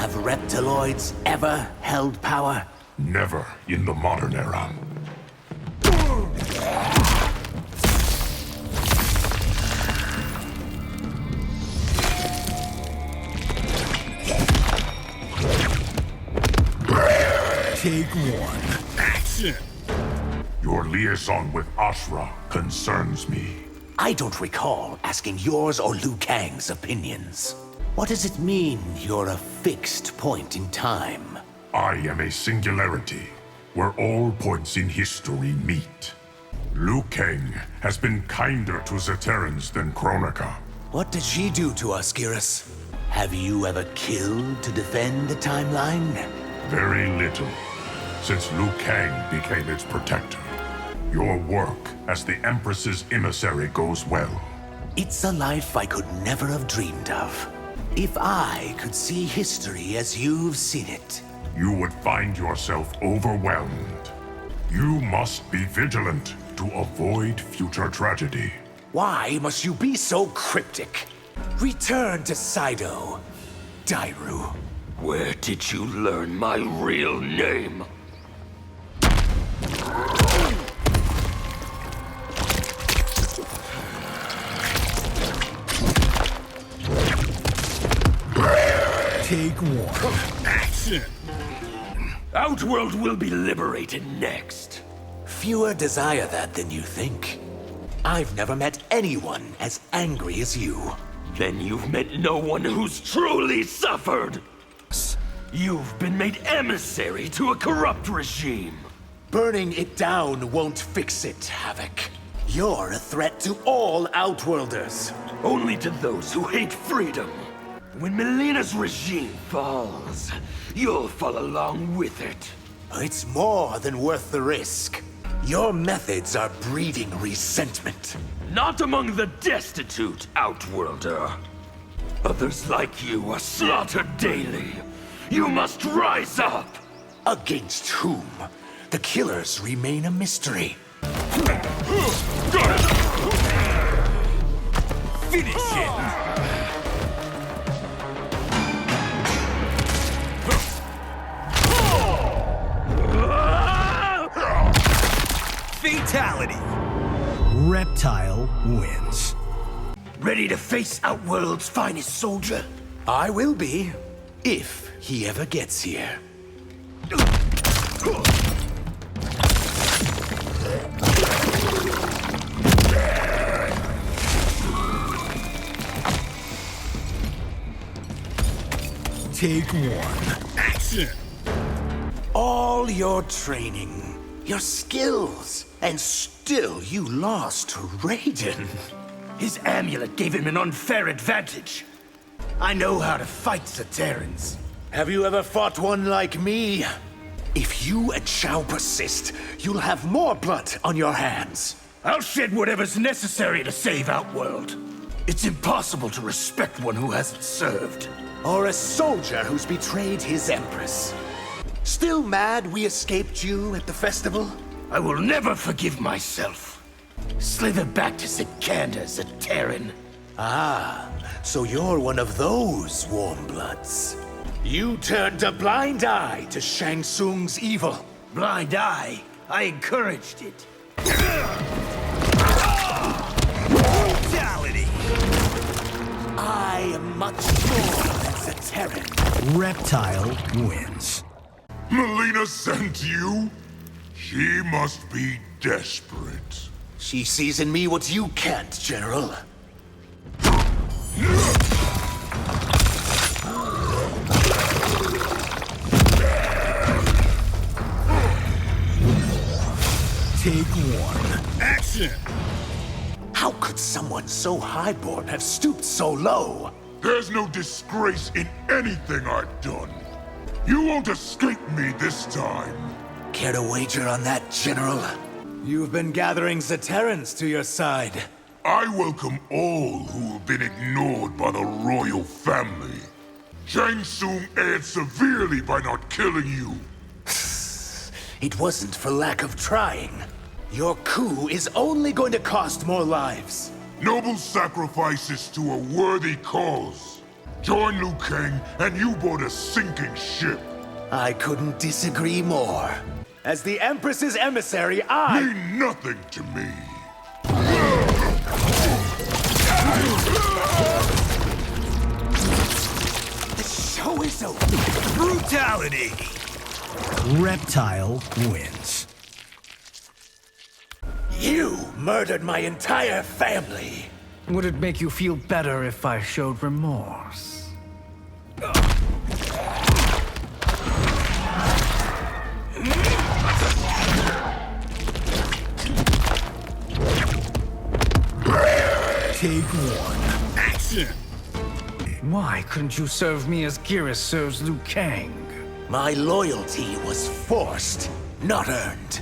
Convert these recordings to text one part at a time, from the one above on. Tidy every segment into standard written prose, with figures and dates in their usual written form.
Have reptiloids ever held power? Never in the modern era. Take one. Action! Your liaison with Ashra concerns me. I don't recall asking yours or Liu Kang's opinions. What does it mean you're a fixed point in time? I am a singularity, where all points in history meet. Liu Kang has been kinder to Zaterrans than Kronika. What did she do to us, GERAS? Have you ever killed to defend the timeline? Very little, since Liu Kang became its protector. Your work as the Empress's emissary goes well. It's a life I could never have dreamed of. If I could see history as you've seen it. You would find yourself overwhelmed. You must be vigilant to avoid future tragedy. Why must you be so cryptic? Return to Saido, Dairu. Where did you learn my real name? Take one. Action! Outworld will be liberated next. Fewer desire that than you think. I've never met anyone as angry as you. Then you've met no one who's truly suffered. You've been made emissary to a corrupt regime. Burning it down won't fix it, HAVIK. You're a threat to all Outworlders. Only to those who hate freedom. When Melina's regime falls, you'll fall along with it. It's more than worth the risk. Your methods are breeding resentment. Not among the destitute, Outworlder. Others like you are slaughtered daily. You must rise up! Against whom? The killers remain a mystery. Finish it! Fatality! Reptile wins. Ready to face Outworld's finest soldier? I will be, if he ever gets here. Take one. Action! All your training, your skills, and still you lost to Raiden. His amulet gave him an unfair advantage. I know how to fight Zaterrans. Have you ever fought one like me? If you and SHAO persist, you'll have more blood on your hands. I'll shed whatever's necessary to save Outworld. It's impossible to respect one who hasn't served. Or a soldier who's betrayed his empress. Still mad we escaped you at the festival? I will never forgive myself. Slither back to Sikanda, Zaterran. Ah, so you're one of those warm bloods. You turned a blind eye to SHANGTSUNG's evil. Blind eye? I encouraged it. Fatality! I am much more than Zaterran. Reptile wins. Melina sent you? She must be desperate. She sees in me what you can't, General. Take one. Action! How could someone so highborn have stooped so low? There's no disgrace in anything I've done. You won't escape me this time. Care to wager on that, General? You've been gathering Zaterrans to your side. I welcome all who have been ignored by the royal family. SHANGTSUNG erred severely by not killing you. It wasn't for lack of trying. Your coup is only going to cost more lives. Noble sacrifices to a worthy cause. Join Liu Kang, and you board a sinking ship. I couldn't disagree more. As the Empress's emissary, I... Mean nothing to me. The show is over. Brutality. Reptile wins. You murdered my entire family. Would it make you feel better if I showed remorse? Take one. Action! Why couldn't you serve me as GERAS serves Liu Kang? My loyalty was forced, not earned.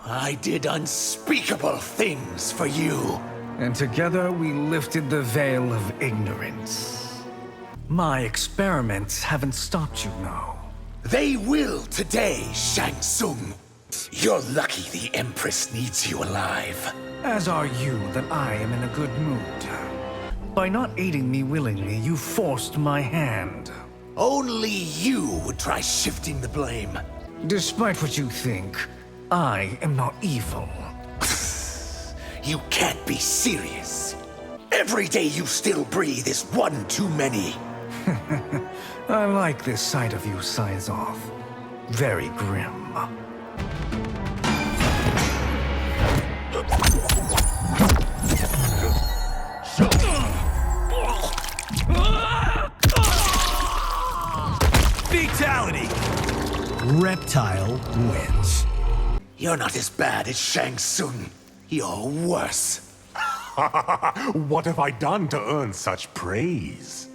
I did unspeakable things for you. And together we lifted the veil of ignorance. My experiments haven't stopped you now. They will today, SHANGTSUNG. You're lucky the Empress needs you alive. As are you that I am in a good mood. By not aiding me willingly, you forced my hand. Only you would try shifting the blame. Despite what you think, I am not evil. You can't be serious. Every day you still breathe is one too many. I like this side of you, Size-Off. Very grim. Fatality. Reptile wins. You're not as bad as SHANGTSUNG. You're worse. What have I done to earn such praise?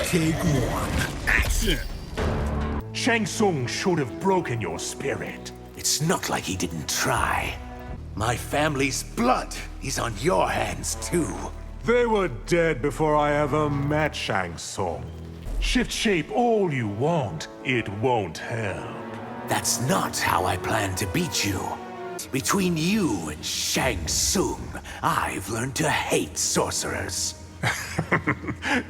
Take one. Action! SHANGTSUNG should have broken your spirit. It's not like he didn't try. My family's blood is on your hands, too. They were dead before I ever met SHANGTSUNG. Shift shape all you want, it won't help. That's not how I plan to beat you. Between you and SHANGTSUNG, I've learned to hate sorcerers.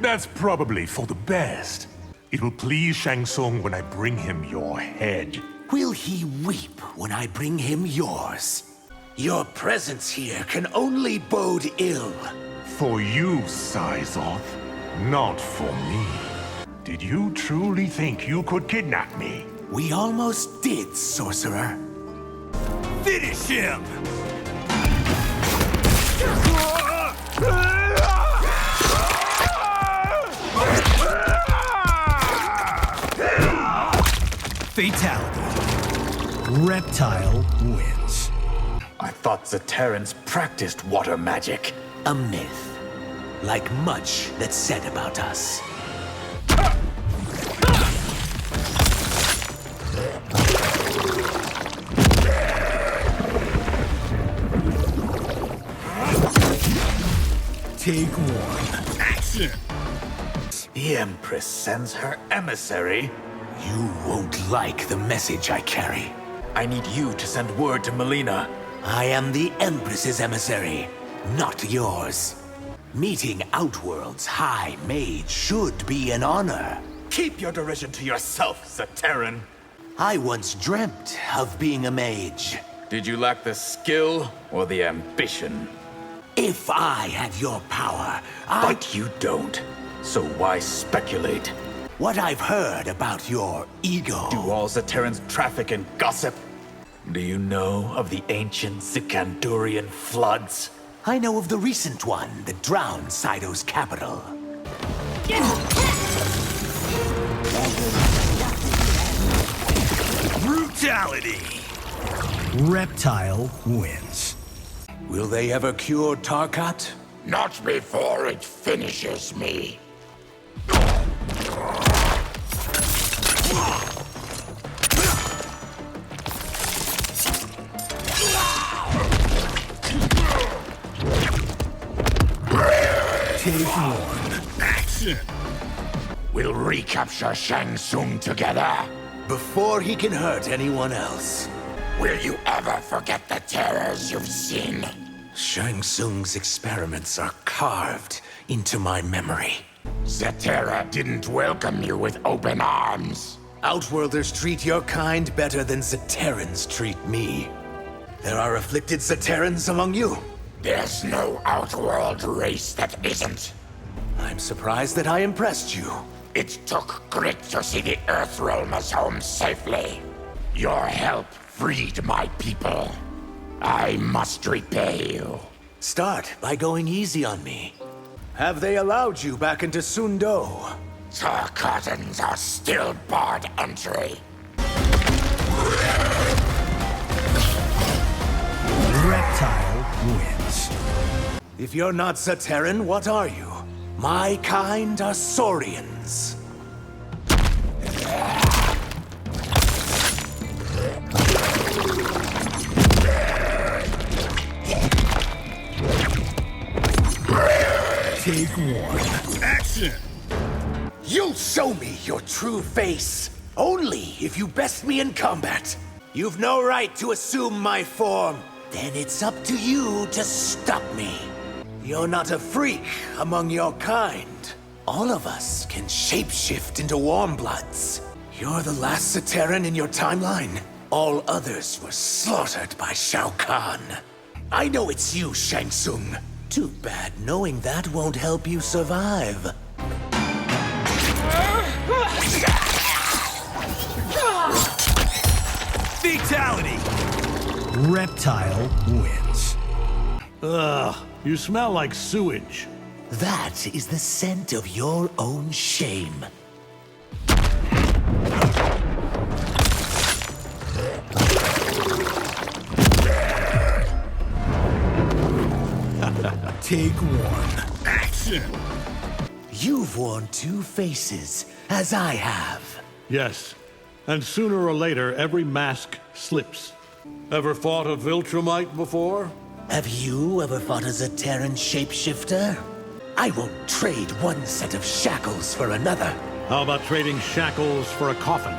That's probably for the best. It will please SHANGTSUNG when I bring him your head. Will he weep when I bring him yours? Your presence here can only bode ill. For you, Size-Off, not for me. Did you truly think you could kidnap me? We almost did, sorcerer. Finish him! Fatality. Reptile wins. I thought the Terrans practiced water magic. A myth. Like much that's said about us. Take one. Action! The Empress sends her emissary. You won't like the message I carry. I need you to send word to Melina. I am the Empress's emissary, not yours. Meeting Outworld's High Mage should be an honor. Keep your derision to yourself, Zaterran. I once dreamt of being a mage. Did you lack the skill or the ambition? If I had your power, But you don't. So why speculate? What I've heard about your ego... Do all Zaterrans traffic in gossip? Do you know of the ancient Sikandurian floods? I know of the recent one that drowned Sido's capital. Brutality. Reptile wins. Will they ever cure Tarkat? Not before it finishes me. Take one. Action! We'll recapture SHANGTSUNG together. before he can hurt anyone else. Will you ever forget the terrors you've seen? Shang experiments are carved into my memory. Zatera didn't welcome you with open arms. Outworlders treat your kind better than Zaterrans treat me. There are afflicted Zaterrans among you. There's no Outworld race that isn't. I'm surprised that I impressed you. It took grit to see the Earthrealmers home safely. Your help freed my people. I must repay you. Start by going easy on me. Have they allowed you back into Sundo? Tarkatans are still barred entry. Reptile wins. If you're not Zaterran, what are you? My kind are Saurians. Take one. Action! You'll show me your true face. Only if you best me in combat. You've no right to assume my form. Then it's up to you to stop me. You're not a freak among your kind. All of us can shapeshift into warm bloods. You're the last Zaterran in your timeline. All others were slaughtered by Shao Kahn. I know it's you, Shang-Tsung. Too bad knowing that won't help you survive. Fatality! Reptile wins. Ugh, you smell like sewage. That is the scent of your own shame. Take one. Action! You've worn two faces, as I have. Yes, and sooner or later, every mask slips. Ever fought a Viltrumite before? Have you ever fought a Zaterran shapeshifter? I won't trade one set of shackles for another. How about trading shackles for a coffin?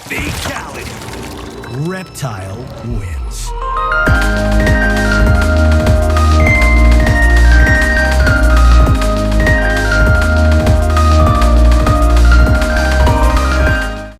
Fatality! Reptile wins.